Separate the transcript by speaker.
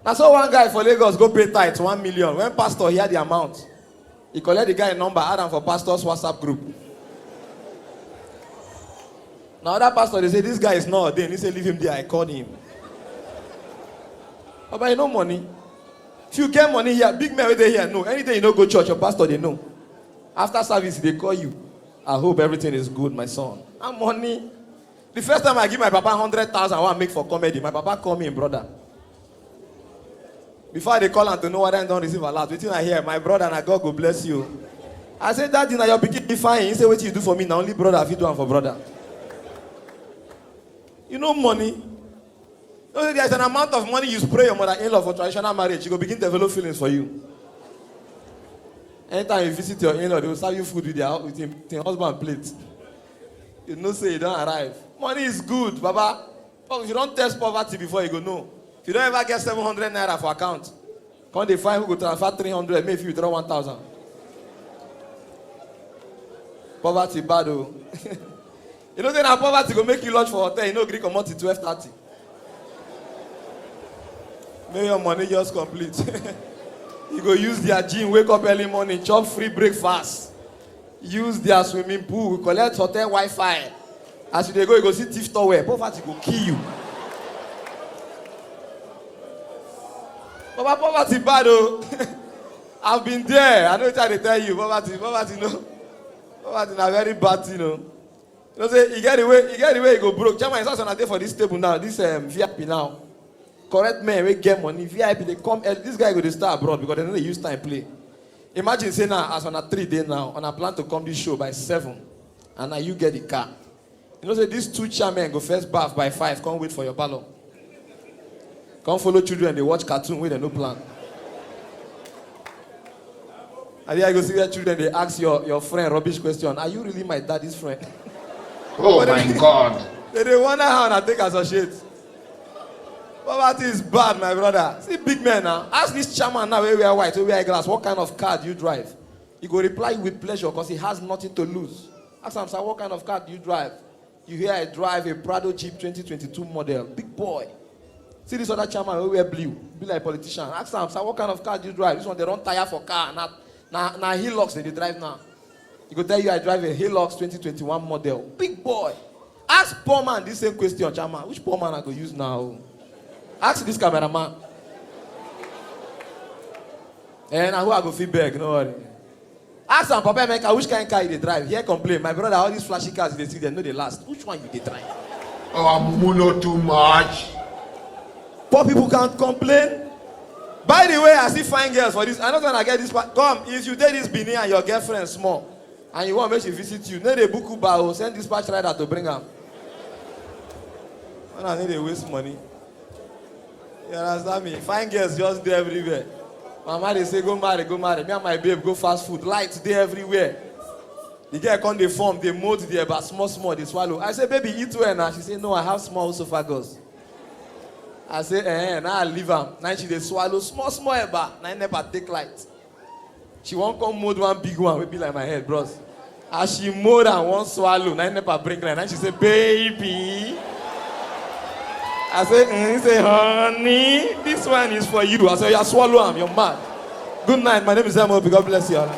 Speaker 1: Now, so one guy for Lagos go pay tithe 1 million. When pastor hear the amount, he collect the guy number, add him for pastor's WhatsApp group. Now that pastor, they say, this guy is not ordained. He say, leave him there. I called him. But you know money. If you get money here, big man they here, no. Anything you know go church, your pastor, they know. After service, they call you. I hope everything is good, my son. And money. The first time I give my papa 100,000, I want to make for comedy. My papa call me, brother. Before they call and to know what I don't receive a lot, waiting I hear, my brother and God will bless you. I said, that dinner you're beginning fine. He said, what you do for me? Now only brother, if you do one for brother. You know money. There's an amount of money you spray your mother-in-law for traditional marriage. She will begin to develop feelings for you. Anytime you visit your in-law, they will serve you food with their husband plate. You know, say you don't arrive. Money is good, Baba. But if you don't test poverty before you go, no. If you don't ever get 700 naira for account, come they find who go transfer 300, maybe if you withdraw 1,000. Poverty bad, oh. You know, then poverty go make you lodge for hotel. You know, Greek amount to 12:30. Maybe your money just complete. You go use their gym, wake up early morning, chop free breakfast. Use their swimming pool, collect hotel Wi-Fi. As you go, you go see thief tower. Poverty go kill you. But poverty bad, oh. I've been there. I know what I tell you. Poverty, no. Poverty is a very bad thing, you know. You know, say, you get away, you go broke. Chairman is also on a day for this table now, this VIP now. Correct men, we get money. VIP, they come, this guy go to start abroad because they know they use time play. Imagine say now, as on a 3 day now, on a plan to come this show by 7, and now you get the car. You know, say these 2 chairmen go first bath by 5, come wait for your ballot. Come follow children, they watch cartoon with no plan. And then I go see your children, they ask your friend rubbish question. Are you really my daddy's friend?
Speaker 2: Oh my God.
Speaker 1: They wonder how I take associate. Poverty is bad, my brother. See big men now. Ask this chairman now where we are white, where we are glass, what kind of car do you drive? He go reply with pleasure because he has nothing to lose. Ask him, sir, what kind of car do you drive? You hear I drive a Prado Jeep 2022 model. Big boy. See this other chairman where we are blue. Be like a politician. Ask him, sir, what kind of car do you drive? This one, they run tire for car. Now Hilux they drive now. He go tell you I drive a Hilux 2021 model. Big boy. Ask poor man this same question, chairman. Which poor man I go use now? Ask this cameraman. And who I go feedback, no worry. Ask some papa maker which kind of car they drive. Here complain. My brother, all these flashy cars they see, they know they last. Which one you they drive?
Speaker 2: Oh, not too much.
Speaker 1: Poor people can't complain. By the way, I see fine girls for this. I know when I get this part. Come, if you date this Benin and your girlfriend small, and you want to make she visit you, need a book Uber, send dispatch rider to bring her. And I need to waste money. You understand me? Fine girls just there everywhere. Mama, they say, go marry. Me and my babe go fast food. Lights there everywhere. The girl come, they form, they mold there, but small, they swallow. I say, baby, eat well now. She say, no, I have small esophagus. I say, now I leave her. Now she they swallow small, but now I never take light. She won't come mold one big one, will be like my head, bros. As she mold and won't swallow, now I never break light. Now she say, baby. I say, say, honey, this one is for you. I say, you swallow them, you're mad. Good night, my name is M.O.P. God bless you all.